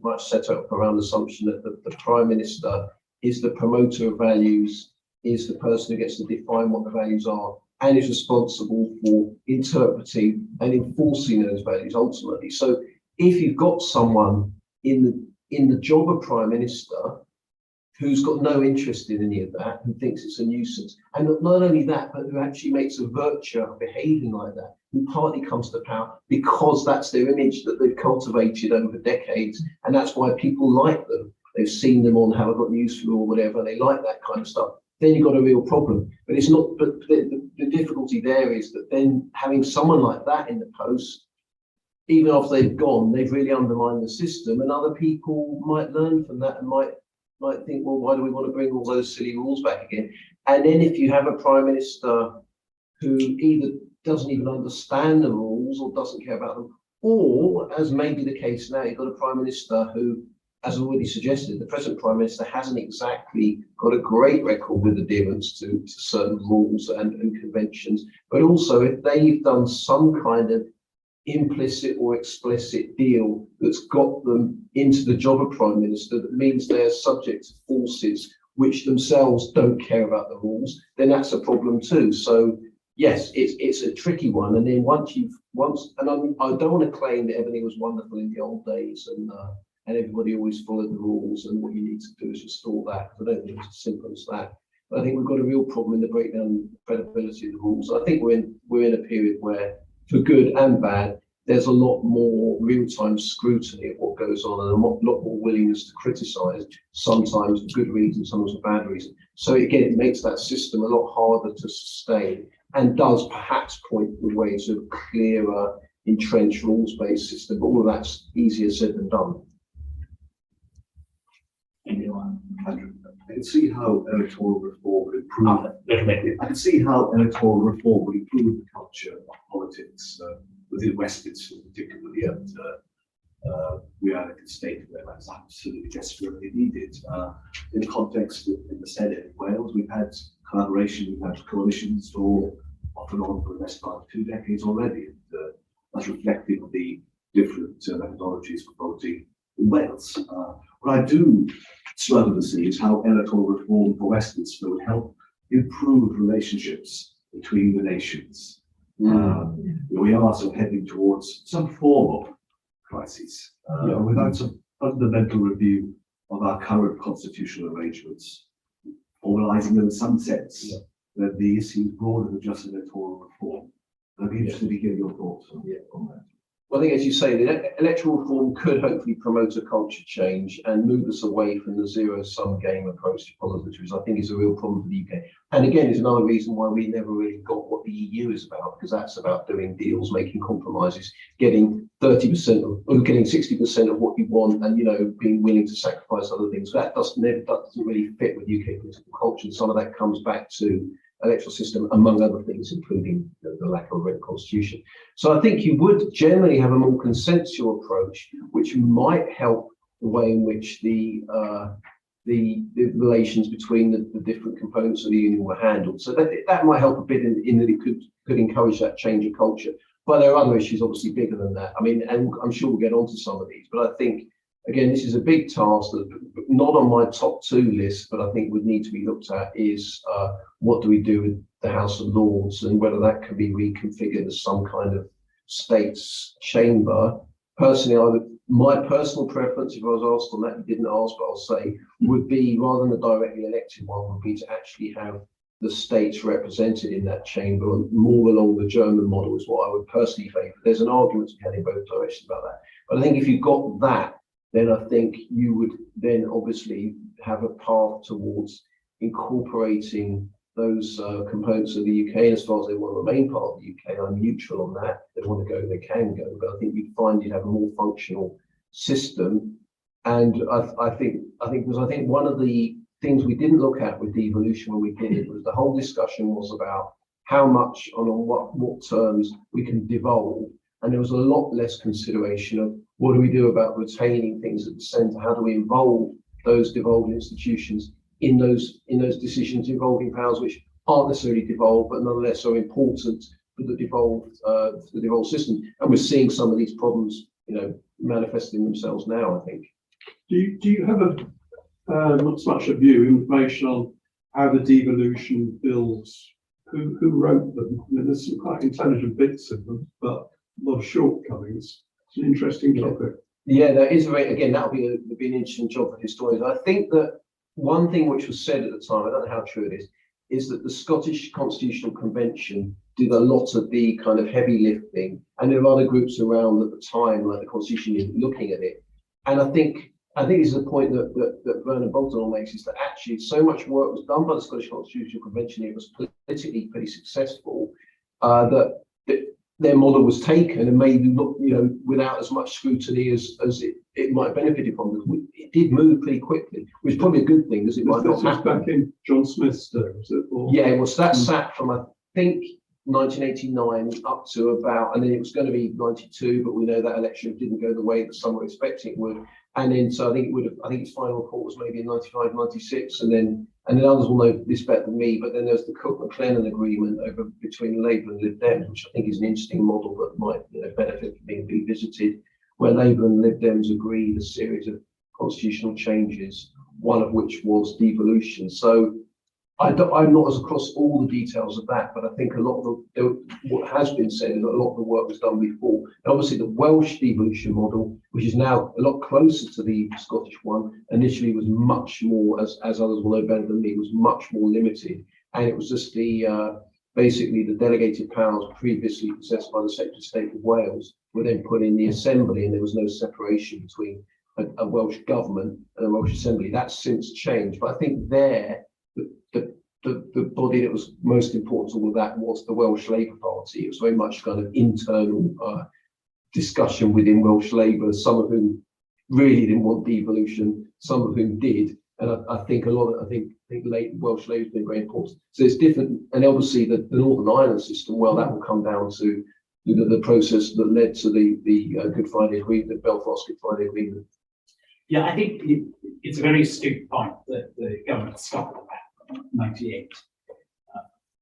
Speaker 2: much set up around the assumption that the Prime Minister is the promoter of values, is the person who gets to define what the values are, and is responsible for interpreting and enforcing those values ultimately. So if you've got someone in the job of Prime Minister who's got no interest in any of that, who thinks it's a nuisance, and not only that, but who actually makes a virtue of behaving like that, who partly comes to power because that's their image that they've cultivated over decades, and that's why people like them. They've seen them on Have I Got News For You or whatever, they like that kind of stuff. Then you've got a real problem. But it's not. But the difficulty there is that then having someone like that in the post, even after they've gone, they've really undermined the system, and other people might learn from that and might think, well, why do we want to bring all those silly rules back again? And then if you have a Prime Minister who either doesn't even understand the rules or doesn't care about them, or, as may be the case now, you've got a Prime Minister who, as already suggested, the present Prime Minister hasn't exactly got a great record with adherence to certain rules and conventions, but also if they've done some kind of implicit or explicit deal that's got them into the job of Prime Minister, that means they're subject to forces which themselves don't care about the rules, then that's a problem too. So yes, it's a tricky one. And then and I don't want to claim that everything was wonderful in the old days and everybody always followed the rules, and what you need to do is restore that. I don't think it's as simple as that. But I think we've got a real problem in the breakdown credibility of the rules. I think we're in a period where, for good and bad, there's a lot more real-time scrutiny of what goes on, and a lot more willingness to criticise, sometimes for good reason, sometimes for bad reason. So again, it makes that system a lot harder to sustain, and does perhaps point the way to a clearer, entrenched rules-based system. But all of that's easier said than done.
Speaker 9: I can see how electoral reform would improve. I can see how electoral reform would improve the culture of politics within Westminster, particularly, and we are in a state where that's absolutely desperately needed. In the context of in the Senate in Wales, we've had collaboration, we've had coalitions for off and on for the best part of 2 decades already. And as reflective of the different methodologies for voting in Wales. What I do struggle to see is how electoral reform for Westminster would help improve relationships between the nations. We are sort of heading towards some form of crisis without some fundamental review of our current constitutional arrangements, formalising them in some sense that the issue is broader than just electoral reform. I'd be interested to hear your thoughts on that.
Speaker 2: Well, I think, as you say, the electoral reform could hopefully promote a culture change and move us away from the zero-sum game approach to politics, which I think is a real problem for the UK. And again, is another reason why we never really got what the EU is about, because that's about doing deals, making compromises, getting 30% or getting 60% of what you want, and being willing to sacrifice other things. That doesn't really fit with UK political culture. And some of that comes back to electoral system, among other things, including the lack of a written constitution. So I think you would generally have a more consensual approach, which might help the way in which the relations between the different components of the union were handled. So that might help a bit in that it could encourage that change of culture. But there are other issues obviously bigger than that. I mean, and I'm sure we'll get onto some of these, but I think, again, this is a big task that not on my top 2 list, but I think would need to be looked at is what do we do with the House of Lords and whether that can be reconfigured as some kind of states chamber. Personally, my personal preference, if I was asked on that, you didn't ask, but I'll say, would be, rather than the directly elected one, would be to actually have the states represented in that chamber, more along the German model is what I would personally favour. There's an argument to be had in both directions about that. But I think if you've got that, then I think you would then obviously have a path towards incorporating those components of the UK. And as far as they want to remain part of the UK, I'm neutral on that. If they want to go, they can go. But I think you'd find you'd have a more functional system. And I think one of the things we didn't look at with devolution when we did it was the whole discussion was about how much and on what terms we can devolve. And there was a lot less consideration of what do we do about retaining things at the centre? How do we involve those devolved institutions in those decisions involving powers which aren't necessarily devolved, but nonetheless are important for the devolved system? And we're seeing some of these problems, manifesting themselves now, I think.
Speaker 8: Do you have not so much a view, information on how the devolution bills, who wrote them? I mean, there's some quite intelligent bits in them, but a lot of shortcomings. It's an interesting topic.
Speaker 2: Yeah, that is again, that'll be an interesting job for historians. I think that one thing which was said at the time, I don't know how true it is that the Scottish Constitutional Convention did a lot of the kind of heavy lifting, and there were other groups around at the time, like the Constitution Union, looking at it. And I think this is a point that Vernon Bolton makes, is that actually so much work was done by the Scottish Constitutional Convention, it was politically pretty successful, that their model was taken and maybe not, without as much scrutiny as it might have benefited from. It did move pretty quickly, which is probably a good thing, because it might not happen.
Speaker 8: Back in John Smith's day, was it?
Speaker 2: Yeah, it was. That sat from, I think, 1989 up to about, and then it was going to be 92, but we know that election didn't go the way that some were expecting it would. And then, so I think its final report was maybe in 95, 96, and then others will know this better than me, but then there's the Cook-McLennan agreement between Labour and Lib Dems, which I think is an interesting model that might benefit from being revisited, where Labour and Lib Dems agreed a series of constitutional changes, one of which was devolution. So I'm not as across all the details of that, but I think a lot of what has been said is that a lot of the work was done before. And obviously the Welsh devolution model, which is now a lot closer to the Scottish one, initially was much more, as others will know better than me, was much more limited. And it was just basically the delegated powers previously possessed by the Secretary of State of Wales were then put in the Assembly, and there was no separation between a Welsh government and a Welsh Assembly. That's since changed. But I think the body that was most important to all of that was the Welsh Labour Party. It was very much kind of internal discussion within Welsh Labour, some of whom really didn't want devolution, some of whom did. And I think Welsh Labour has been very important. So it's different. And obviously the Northern Ireland system, well, that will come down to the process that led to the Good Friday Agreement, the Belfast Good Friday Agreement.
Speaker 5: Yeah, I think it's a very astute point that the government stopped at 98.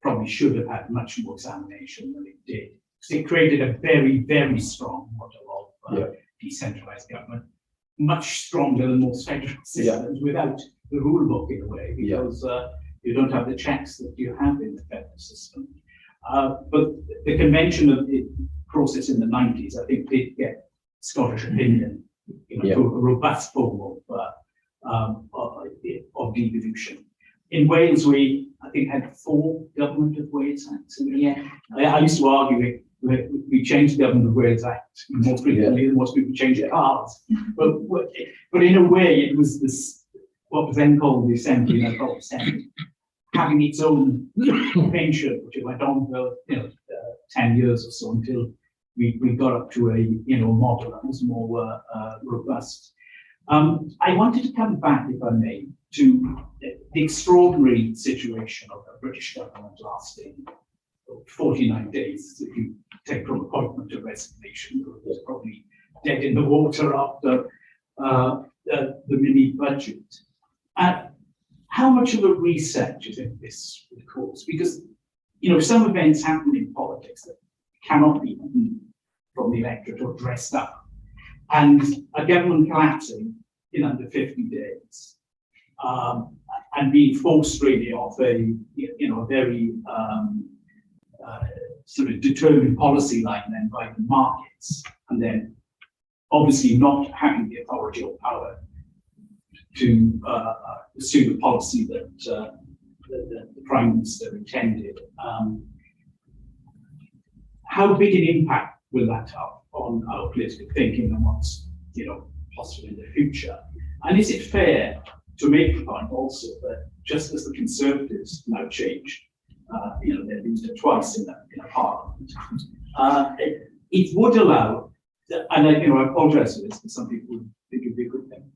Speaker 5: Probably should have had much more examination than it did. it created a very, very strong model of decentralized government, much stronger than most federal systems without the rule book in a way, because you don't have the checks that you have in the federal system. But the convention of the process in the 90s, I think, did get Scottish opinion, to a robust form of devolution. In Wales, we, I think, had 4 Government of Wales Acts in the end. I used to argue we changed the Government of Wales Act more frequently than most people change cars. But in a way, it was this, what was then called the Assembly and the Assembly, having its own convention, which it went on for 10 years or so until we got up to a model that was more robust. I wanted to come back, if I may, to the extraordinary situation of the British government lasting 49 days, if you take from appointment to resignation. It was probably dead in the water after the mini budget. How much of a reset do you think this would cause? Because some events happen in politics that cannot be hidden from the electorate or dressed up, and a government collapsing in under 50 days, and being forced really off a very sort of determined policy line then by the markets, and then obviously not having the authority or power to pursue the policy that the Prime Minister intended. How big an impact will that have on our political thinking and what's possible in the future? And is it fair to make the point also that just as the Conservatives now changed, they've been there twice in a parliament, it would allow, and I apologise for this, because some people would think it'd be a good thing,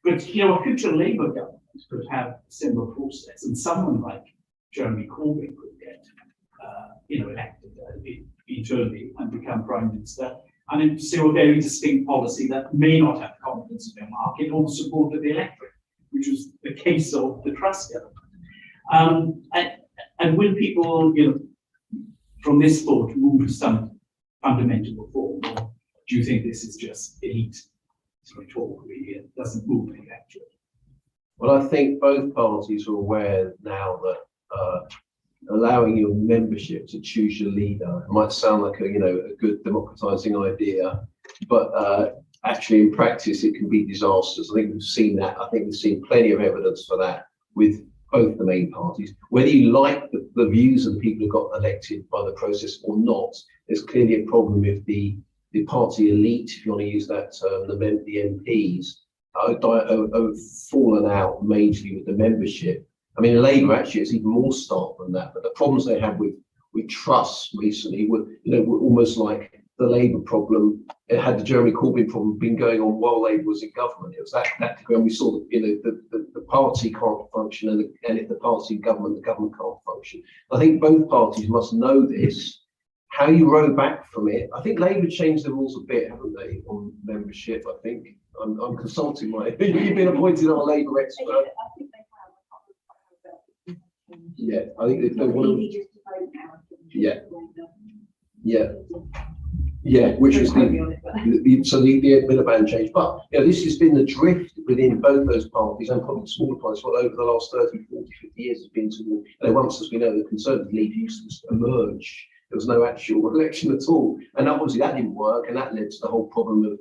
Speaker 5: but a future Labour government could have a similar process, and someone like Jeremy Corbyn could get elected internally and become Prime Minister, and then pursue a very distinct policy that may not have confidence in the market or the support of the electorate, which was the case of the Truss government. And will people, from this thought, move to some fundamental reform, or do you think this is just elite sort of talk, really? It doesn't move the electorate.
Speaker 2: Well, I think both parties are aware now that allowing your membership to choose your leader might sound like a good democratizing idea, but actually in practice it can be disastrous. I think we've seen that. I think we've seen plenty of evidence for that with both the main parties. Whether you like the views of the people who got elected by the process or not, there's clearly a problem with the party elite, if you want to use that term, the MPs, have fallen out majorly with the membership. I mean, Labour actually is even more stark than that, but the problems they had with Truss recently were almost like the Labour problem. It had the Jeremy Corbyn problem been going on while Labour was in government. It was that degree, and we saw the party can't function, and if the party in government, the government can't function. I think both parties must know this. How you row back from it? I think Labour changed the rules a bit, haven't they, on membership? I think I'm consulting my. You've been appointed on a Labour expert.
Speaker 4: I think they have.
Speaker 2: Yeah, I think they want to. Yeah, which was the Miliband change. But this has been the drift within both those parties and probably smaller parties over the last 30, 40, 50 years has been toward, once, as we know, the Conservative lead used to emerge. There was no actual election at all. And obviously that didn't work, and that led to the whole problem of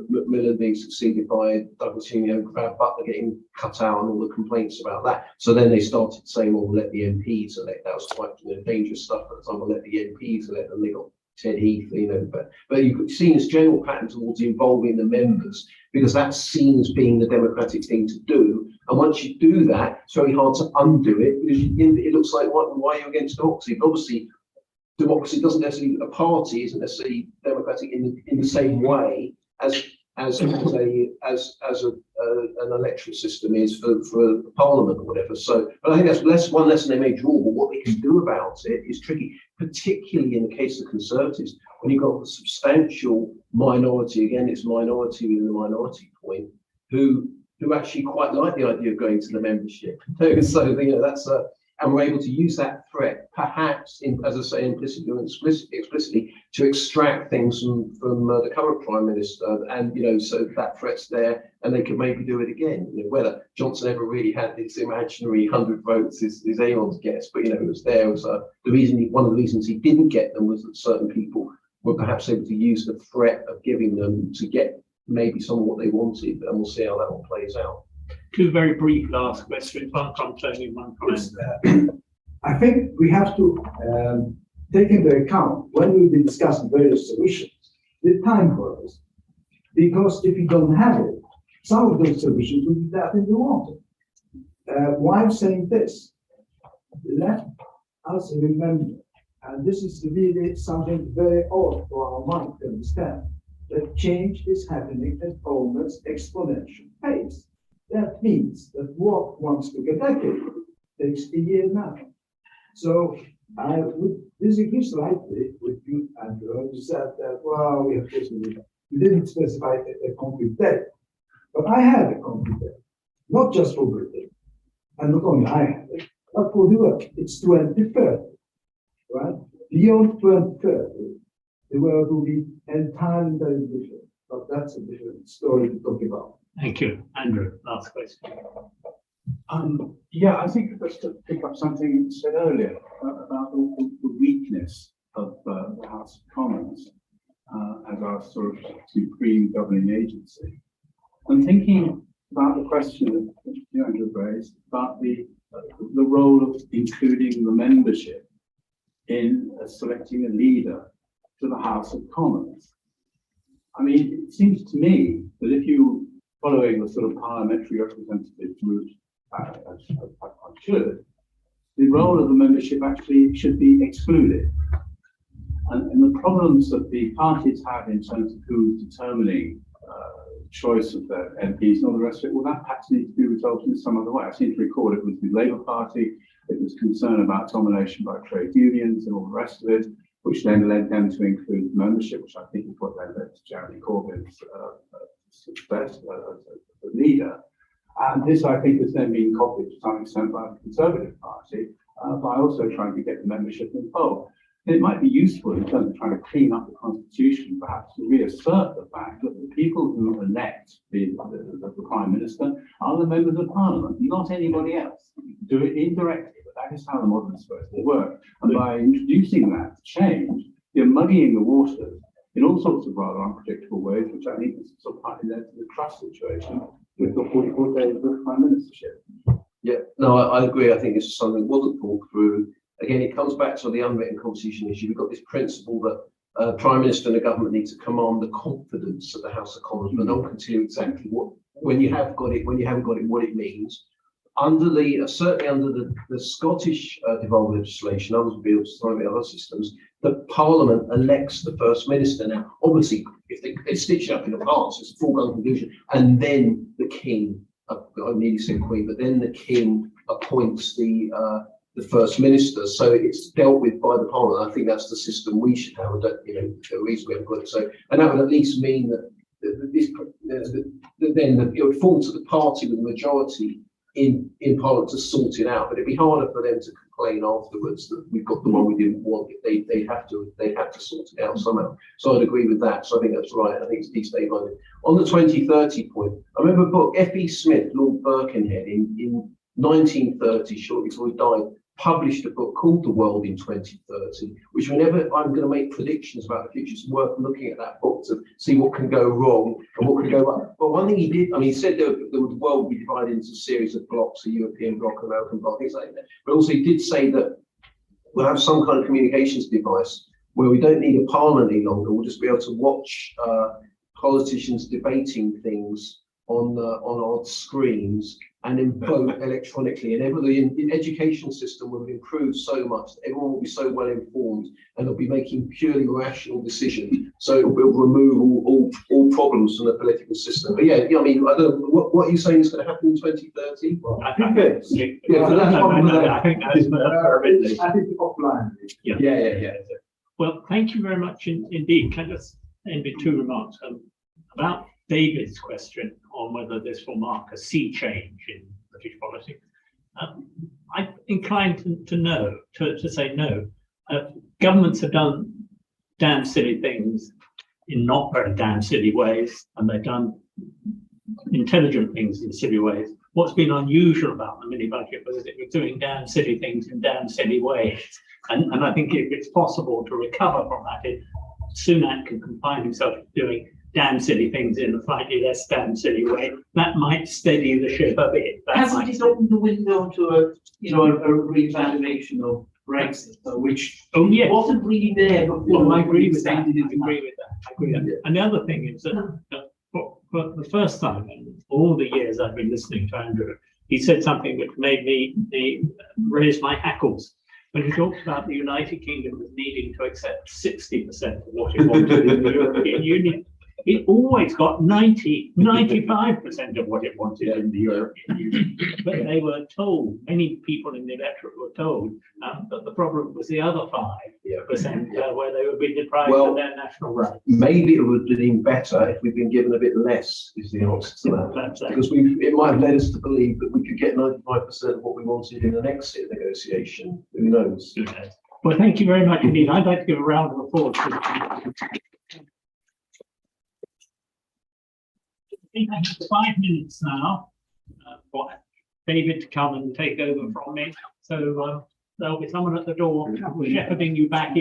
Speaker 2: Macmillan being succeeded by Douglas, Crowd Butler getting cut out and all the complaints about that. So then they started saying, well, we'll let the MPs elect. That was quite dangerous stuff at the time. We'll let the MPs elect, and they got Ted Heath, but you've seen this general pattern towards involving the members, because that's seen as being the democratic thing to do. And once you do that, it's very hard to undo it, because it looks like, why are you against democracy? But obviously, democracy doesn't necessarily, a party isn't necessarily democratic in the same way as an electoral system is for parliament or whatever. So, but I think that's one lesson they may draw. But what they can do about it is tricky, particularly in the case of the Conservatives, when you've got a substantial minority. Again, it's minority within the minority point, who actually quite like the idea of going to the membership. So that's and we're able to use that threat, perhaps, as I say, implicitly or explicitly, to extract things from the current Prime Minister, and so that threat's there, and they could maybe do it again. Whether Johnson ever really had this imaginary 100 votes is anyone's guess, but it was there. It was one of the reasons he didn't get them was that certain people were perhaps able to use the threat of giving them to get maybe some of what they wanted, and we'll see how that one plays out.
Speaker 1: Two very brief last questions, one from Tony, one from
Speaker 6: I think we have to take into account when we will be discussing various solutions, the time horizon. Because if you don't have it, some of those solutions will be that in the water. Why I'm saying this? Let us remember, and this is really something very odd for our mind to understand, that change is happening at almost exponential pace. That means that what once took a decade takes a year now. So I would disagree slightly with you, Andrew, who said that, well, we have just, you didn't specify a concrete date. But I have a concrete date, not just for Britain, and not only I have it, but for the world. It's 2030, right? Beyond 2030, the world will be entirely very different, but that's a different story to talk about.
Speaker 1: Thank you. Andrew, last question.
Speaker 7: Yeah, I think just to pick up something said earlier about the weakness of the House of Commons as our sort of supreme governing agency. I'm thinking about the question that Andrew raised about the role of including the membership in selecting a leader to the House of Commons. I mean, it seems to me that if you following the sort of parliamentary representative route, as one should, the role of the membership actually should be excluded. And the problems that the parties have in terms of who's determining choice of their MPs and all the rest of it, well, that perhaps needs to be resolved in some other way. I seem to recall it was the Labour Party, it was concern about domination by trade unions and all the rest of it, which then led them to include membership, which I think is what then led to Jeremy Corbyn's success as a leader. And this, I think, has then been copied to some extent by the Conservative Party by also trying to get the membership involved. And it might be useful in terms of trying to clean up the constitution, perhaps to reassert the fact that the people who elect the Prime Minister are the members of Parliament, not anybody else. Do it indirectly, but that is how the modern is supposed to work. And by introducing that change, you're muddying the waters in all sorts of rather unpredictable ways, which I think is sort of partly led to the trust situation with the 44 days of the Prime Ministership.
Speaker 2: Yeah, no, I agree. I think this is something that wasn't thought through. Again, it comes back to the unwritten constitution issue. We've got this principle that Prime Minister and the government need to command the confidence of the House of Commons, but not continue exactly what, when you have got it, when you haven't got it, what it means. Under the, certainly under the Scottish devolved legislation, other bills, some of the other systems, the Parliament elects the First Minister. Now, obviously, if they stitch it up in the past, it's a foregone conclusion, and then the King, I nearly said Queen, but then the King appoints the First Minister, so it's dealt with by the Parliament. I think that's the system we should have. The reason we haven't got it. So, and that would at least mean that it would fall to the party with the majority in Parliament to sort it out. But it'd be harder for them to complain afterwards that we've got the one we didn't want. They'd have to sort it out somehow. So I'd agree with that. So I think that's right. I think it's destabilising. On the 2030 point, I remember a book, F.E. Smith, Lord Birkenhead, in 1930, shortly before he died, published a book called The World in 2030, which whenever I'm going to make predictions about the future, it's worth looking at that book to see what can go wrong and what can go right. But one thing he did, I mean, he said the world would be divided into a series of blocks, a European bloc, American bloc, things like that. But also he did say that we'll have some kind of communications device where we don't need a parliament any longer. We'll just be able to watch politicians debating things on our screens and then vote electronically, and the education system will improve so much that everyone will be so well informed and they'll be making purely rational decisions. So it will remove all problems from the political system. But yeah, I mean, I don't know, what are you saying is going to happen in 2030?
Speaker 1: Well, I think that's
Speaker 6: offline.
Speaker 2: Yeah.
Speaker 1: Well, thank you very much indeed. Can I just end with two remarks about David's question on whether this will mark a sea change in British politics. inclined to say no. Governments have done damn silly things in not very damn silly ways, and they've done intelligent things in silly ways. What's been unusual about the mini budget was that it was doing damn silly things in damn silly ways. And I think if it's possible to recover from that, if Sunak can confine himself to doing damn silly things in a slightly less damn silly way, that might steady the ship a bit.
Speaker 5: Hasn't it opened the window to a reevaluation of Brexit, which
Speaker 1: yes.
Speaker 5: wasn't really there before?
Speaker 1: Well, I agree with that. And the other thing is that for the first time in all the years I've been listening to Andrew, he said something which made me raise my hackles. When he talked about the United Kingdom as needing to accept 60% of what it wanted in the European Union, it always got 95% of what it wanted in the European Union. But they were told, many people in the electorate were told, that the problem was the other 5%, where they would be deprived of their national rights.
Speaker 2: Maybe it would have been better if we'd been given a bit less, is the answer to that. Because it might have led us to believe that we could get 95% of what we wanted in an exit negotiation. Who knows?
Speaker 1: Well, thank you very much indeed. I'd like to give a round of applause. I have 5 minutes now for David to come and take over from me. So there'll be someone at the door shepherding you back in.